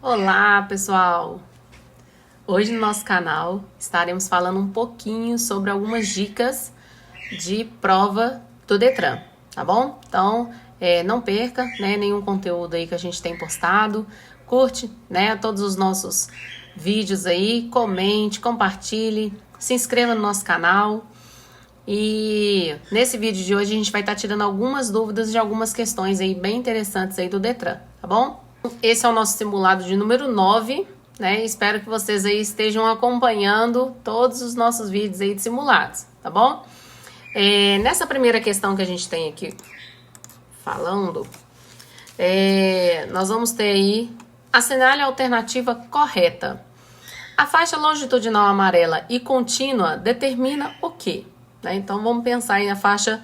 Olá, pessoal! Hoje no nosso canal estaremos falando um pouquinho sobre algumas dicas de prova do Detran, tá bom? Então, não perca, né, nenhum conteúdo aí que a gente tem postado, curte, né, todos os nossos vídeos aí, comente, compartilhe, se inscreva no nosso canal. E nesse vídeo de hoje a gente vai estar tirando algumas dúvidas de algumas questões aí bem interessantes aí do Detran, tá bom? Esse é o nosso simulado de número 9, né? Espero que vocês aí estejam acompanhando todos os nossos vídeos aí de simulados, tá bom? Nessa primeira questão que a gente tem aqui falando, nós vamos ter aí, assinale a alternativa correta. A faixa longitudinal amarela e contínua determina o quê? Então, vamos pensar aí na faixa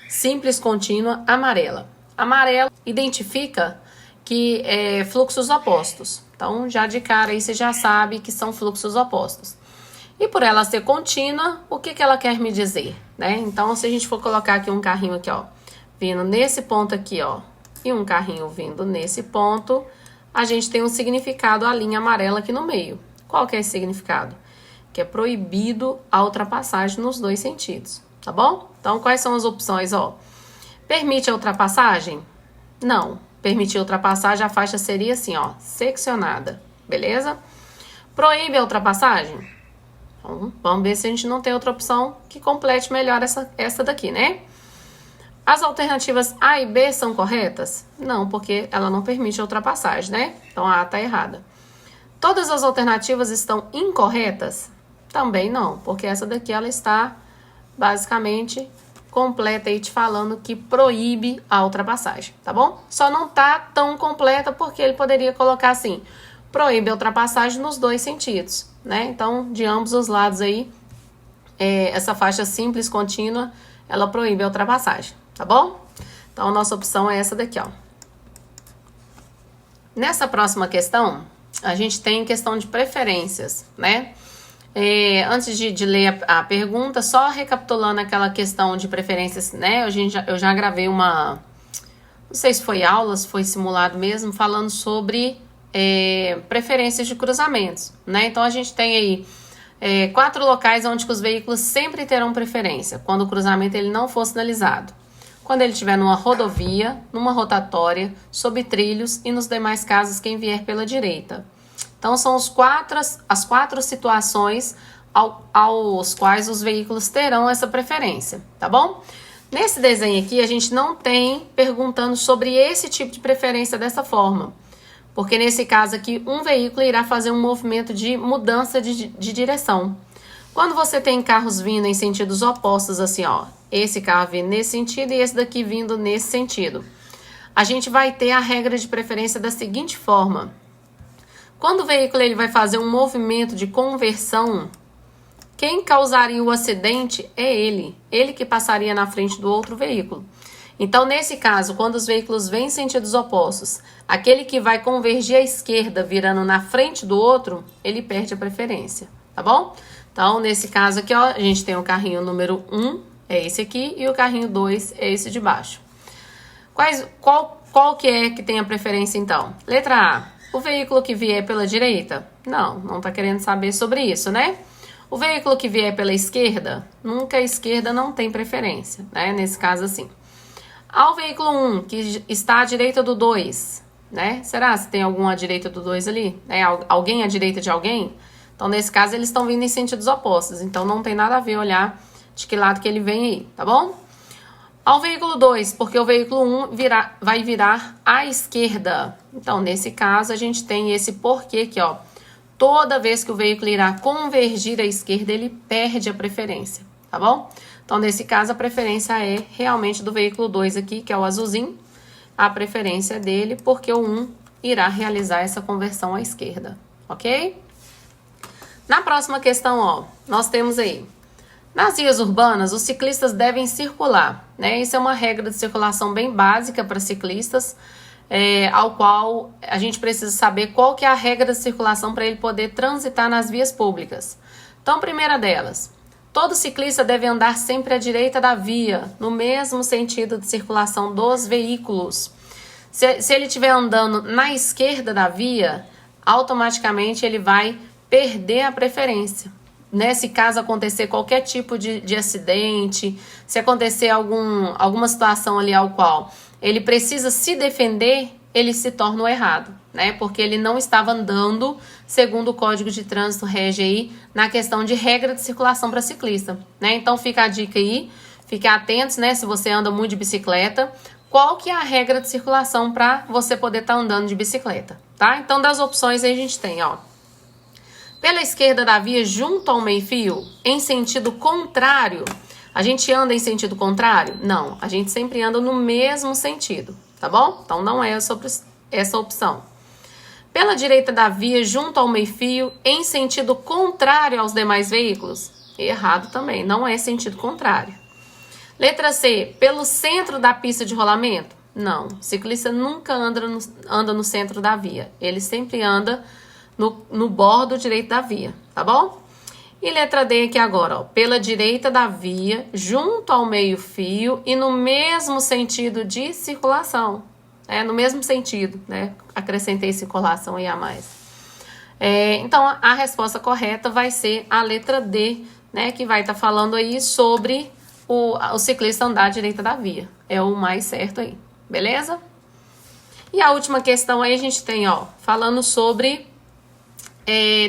simples contínua amarela. Amarelo identifica que é fluxos opostos. Então, já de cara aí você já sabe que são fluxos opostos. E por ela ser contínua, o que ela quer me dizer, né? Então, se a gente for colocar aqui um carrinho aqui, ó, vindo nesse ponto aqui, ó, e um carrinho vindo nesse ponto, a gente tem um significado, a linha amarela aqui no meio. Qual que é esse significado? Que é proibido a ultrapassagem nos dois sentidos, tá bom? Então, quais são as opções, ó? Permite a ultrapassagem? Não. Permitir a ultrapassagem, a faixa seria assim, ó, seccionada, beleza? Proíbe a ultrapassagem? Então, vamos ver se a gente não tem outra opção que complete melhor essa daqui, né? As alternativas A e B são corretas? Não, porque ela não permite a ultrapassagem, né? Então, a A tá errada. Todas as alternativas estão incorretas? Também não, porque essa daqui ela está basicamente completa aí te falando que proíbe a ultrapassagem, tá bom? Só não tá tão completa porque ele poderia colocar assim, proíbe a ultrapassagem nos dois sentidos, né? Então, de ambos os lados aí, essa faixa simples contínua, ela proíbe a ultrapassagem, tá bom? Então, a nossa opção é essa daqui, ó. Nessa próxima questão, a gente tem questão de preferências, né? Antes de ler a pergunta, só recapitulando aquela questão de preferências, né? Eu já gravei não sei se foi aula, se foi simulado mesmo, falando sobre preferências de cruzamentos, né? Então, a gente tem aí 4 locais onde que os veículos sempre terão preferência, quando o cruzamento ele não for sinalizado. Quando ele estiver numa rodovia, numa rotatória, sob trilhos e nos demais casos quem vier pela direita. Então, são as 4 situações aos quais os veículos terão essa preferência, tá bom? Nesse desenho aqui, a gente não tem perguntando sobre esse tipo de preferência dessa forma. Porque nesse caso aqui, um veículo irá fazer um movimento de mudança de direção. Quando você tem carros vindo em sentidos opostos, assim, ó, esse carro vindo nesse sentido e esse daqui vindo nesse sentido, a gente vai ter a regra de preferência da seguinte forma. Quando o veículo ele vai fazer um movimento de conversão, quem causaria o acidente é ele que passaria na frente do outro veículo. Então, nesse caso, quando os veículos vêm em sentidos opostos, aquele que vai convergir à esquerda virando na frente do outro, ele perde a preferência, tá bom? Então, nesse caso aqui, ó, a gente tem o carrinho número 1, é esse aqui, e o carrinho 2 é esse de baixo. Qual que é que tem a preferência, então? Letra A. O veículo que vier pela direita? Não tá querendo saber sobre isso, né? O veículo que vier pela esquerda? Nunca a esquerda não tem preferência, né? Nesse caso, assim. Ao veículo 1, que está à direita do 2, né? Será se tem algum à direita do 2 ali? Alguém à direita de alguém? Então, nesse caso, eles estão vindo em sentidos opostos. Então, não tem nada a ver olhar de que lado que ele vem aí, tá bom? Ao veículo 2, porque o veículo 1 vai virar à esquerda. Então, nesse caso, a gente tem esse porquê aqui, ó. Toda vez que o veículo irá convergir à esquerda, ele perde a preferência, tá bom? Então, nesse caso, a preferência é realmente do veículo 2 aqui, que é o azulzinho. A preferência é dele, porque o 1 irá realizar essa conversão à esquerda, ok? Na próxima questão, ó, nós temos aí. Nas vias urbanas, os ciclistas devem circular, né? Isso é uma regra de circulação bem básica para ciclistas, ao qual a gente precisa saber qual que é a regra de circulação para ele poder transitar nas vias públicas. Então, primeira delas, todo ciclista deve andar sempre à direita da via, no mesmo sentido de circulação dos veículos. Se ele estiver andando na esquerda da via, automaticamente ele vai perder a preferência. Né, se caso acontecer qualquer tipo de acidente, se acontecer alguma situação ali ao qual ele precisa se defender, ele se torna o errado, né? Porque ele não estava andando segundo o Código de Trânsito rege aí na questão de regra de circulação para ciclista, né? Então fica a dica aí, fiquem atentos, né? Se você anda muito de bicicleta, qual que é a regra de circulação para você poder estar andando de bicicleta, tá? Então das opções aí a gente tem, ó. Pela esquerda da via, junto ao meio-fio, em sentido contrário. A gente anda em sentido contrário? Não, a gente sempre anda no mesmo sentido, tá bom? Então não é essa opção. Pela direita da via, junto ao meio-fio, em sentido contrário aos demais veículos? Errado também, não é sentido contrário. Letra C, pelo centro da pista de rolamento? Não, o ciclista nunca anda no centro da via, ele sempre anda no bordo direito da via, tá bom? E letra D aqui agora, ó, pela direita da via, junto ao meio-fio e no mesmo sentido de circulação. No mesmo sentido, né? Acrescentei circulação aí a mais. Então, a resposta correta vai ser a letra D, né? Que vai estar falando aí sobre o ciclista andar à direita da via. É o mais certo aí, beleza? E a última questão aí a gente tem, ó, falando sobre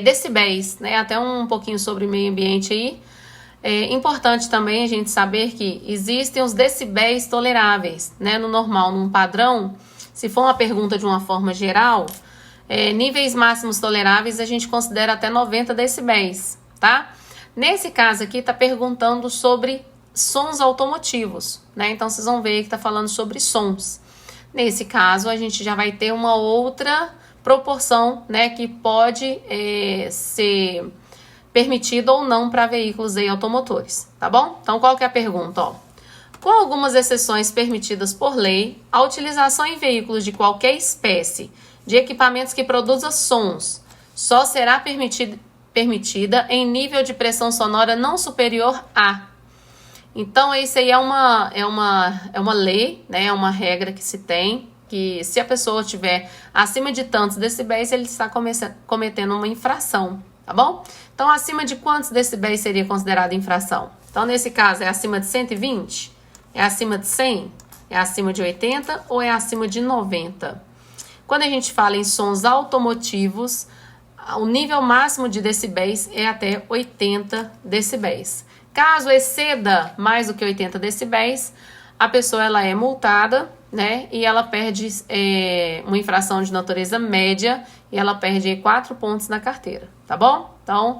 decibéis, né? Até um pouquinho sobre meio ambiente aí. É importante também a gente saber que existem os decibéis toleráveis, né? No normal, num padrão, se for uma pergunta de uma forma geral, níveis máximos toleráveis a gente considera até 90 decibéis, tá? Nesse caso aqui tá perguntando sobre sons automotivos, né? Então vocês vão ver que tá falando sobre sons. Nesse caso a gente já vai ter uma outra proporção, né, que pode ser permitido ou não para veículos aí automotores, tá bom? Então, qual que é a pergunta, ó? Com algumas exceções permitidas por lei, a utilização em veículos de qualquer espécie de equipamentos que produza sons só será permitida em nível de pressão sonora não superior a. Então, isso aí é uma lei, né, é uma regra que se tem, que se a pessoa estiver acima de tantos decibéis, ele está cometendo uma infração, tá bom? Então, acima de quantos decibéis seria considerado infração? Então, nesse caso, é acima de 120? É acima de 100? É acima de 80 ou é acima de 90? Quando a gente fala em sons automotivos, o nível máximo de decibéis é até 80 decibéis. Caso exceda mais do que 80 decibéis, a pessoa ela é multada, né? E ela perde uma infração de natureza média e ela perde 4 pontos na carteira, tá bom? Então,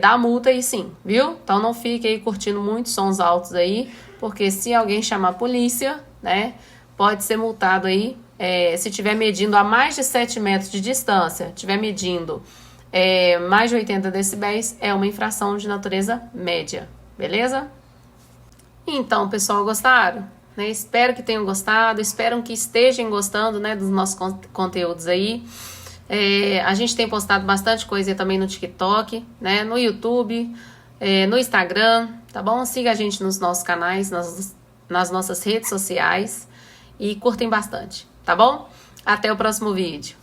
dá multa aí sim, viu? Então não fique aí curtindo muitos sons altos aí, porque se alguém chamar a polícia, né? Pode ser multado aí, se estiver medindo a mais de 7 metros de distância, estiver medindo mais de 80 decibéis, é uma infração de natureza média, beleza? Então, pessoal, gostaram? Né? Espero que tenham gostado, espero que estejam gostando, né, dos nossos conteúdos aí. A gente tem postado bastante coisa também no TikTok, né, no YouTube, no Instagram, tá bom? Siga a gente nos nossos canais, nas nossas redes sociais e curtem bastante, tá bom? Até o próximo vídeo.